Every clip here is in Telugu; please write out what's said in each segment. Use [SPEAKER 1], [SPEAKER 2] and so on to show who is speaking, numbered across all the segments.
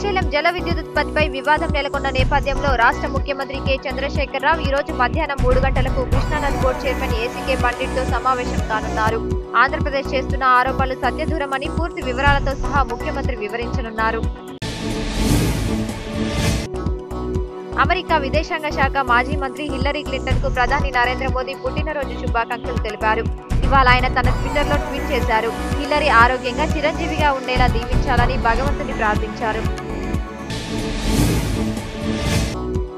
[SPEAKER 1] శ్రీశైలం జల విద్యుత్ ఉత్పత్తిపై వివాదం నెలకొన్న నేపథ్యంలో రాష్ట్ర ముఖ్యమంత్రి కె చంద్రశేఖరరావు ఈ రోజు మధ్యాహ్నం 3 గంటలకు కృష్ణానది బోర్డు చైర్మన్ ఏసీకే పండిట్తో సమావేశం కానున్నారు. ఆంధ్రప్రదేశ్ చేస్తున్న ఆరోపణలు సత్యదూరమని పూర్తి వివరాలతో సహా ముఖ్యమంత్రి వివరించనున్నారు. అమెరికా విదేశాంగ శాఖ మాజీ మంత్రి హిల్లరీ క్లింటన్ కు ప్రధాని నరేంద్ర మోదీ పుట్టినరోజు శుభాకాంక్షలు తెలిపారు. ఇవాళ ఆయన తన ట్విట్టర్లో ట్వీట్ చేశారు. హిల్లరీ ఆరోగ్యంగా చిరంజీవిగా ఉండేలా దీవించాలని భగవంతుని ప్రార్థించారు.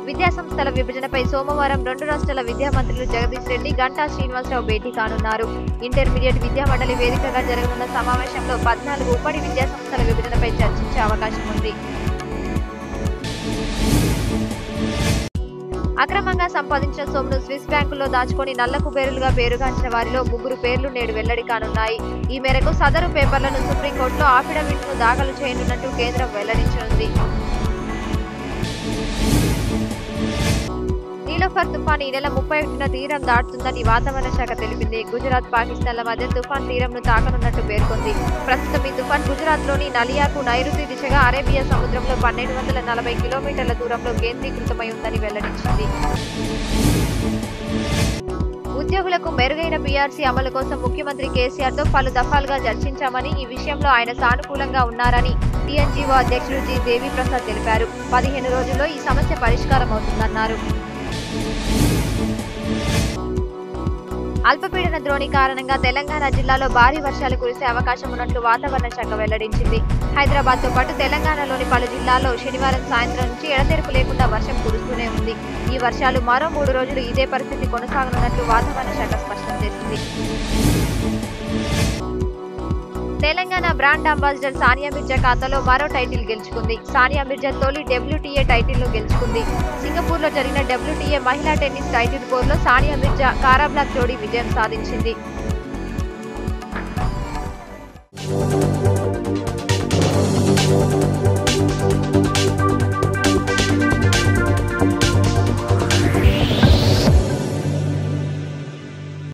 [SPEAKER 1] విద్యాసంస్థల విభజనపై సోమవారం 2 రాష్ట్రాల విద్యా మంత్రులు జగదీష్ రెడ్డి, గంటా శ్రీనివాసరావు భేటీ కానున్నారు. ఇంటర్మీడియట్ విద్యా మండలి వేదికగా జరగనున్న సమావేశంలో 14 ఉమ్మడి విద్యాసంస్థల విభజనపై చర్చించే అవకాశం ఉంది. అక్రమంగా సంపాదించిన సొమ్మును స్విస్ బ్యాంకుల్లో దాచుకొని నల్ల కుబేరులుగా పేరుగాంచిన వారిలో 3 పేర్లు నేడు వెల్లడి కానున్నాయి. ఈ మేరకు సదరు పేపర్లను సుప్రీంకోర్టులో అఫిడవిట్ను దాఖలు చేయనున్నట్టు కేంద్రం వెల్లడించనుంది. నీలోఫర్ తుఫాన్ ఈ నెల 31న తీరం దాటుతుందని వాతావరణ శాఖ తెలిపింది. గుజరాత్, పాకిస్తాన్ల మధ్య తుఫాన్ తీరంను తాకనున్నట్టు పేర్కొంది. ప్రస్తుతం ఈ తుఫాన్ గుజరాత్లోని నలియాకు నైరుతి దిశగా అరేబియా సముద్రంలో 1240 కిలోమీటర్ల దూరంలో కేంద్రీకృతమై ఉందని వెల్లడించింది. ఉద్యోగులకు మెరుగైన పీఆర్సీ అమలు కోసం ముఖ్యమంత్రి కేసీఆర్ తో పలు దఫాలుగా చర్చించామని, ఈ విషయంలో ఆయన సానుకూలంగా ఉన్నారని టీఎన్జీఓ అధ్యక్షుడు జి దేవిప్రసాద్ తెలిపారు. 15 రోజుల్లో ఈ సమస్య పరిష్కారం అవుతుందన్నారు. అల్పపీడన ద్రోణి కారణంగా తెలంగాణ జిల్లాలో భారీ వర్షాలు కురిసే అవకాశం ఉన్నట్లు వాతావరణ శాఖ వెల్లడించింది. హైదరాబాద్తో పాటు తెలంగాణలోని పలు జిల్లాల్లో శనివారం సాయంత్రం నుంచి ఎడతెరిపి లేకుండా వర్షం కురుస్తూనే ఉంది. ఈ వర్షాలు మరో 3 రోజులు ఇదే పరిస్థితి కొనసాగనున్నట్లు వాతావరణ శాఖ స్పష్టం చేసింది. తెలంగాణ బ్రాండ్ అంబాసిడర్ సానియా మిర్జా ఖాతాలో మరో టైటిల్ గెలుచుకుంది. సానియా మిర్జా తొలి WTA టైటిల్ను గెలుచుకుంది. సింగపూర్లో జరిగిన WTA మహిళా టెన్నిస్ టైటిల్ పోరులో సానియా మిర్జా కారాబ్లాక్ జోడీ విజయం సాధించింది.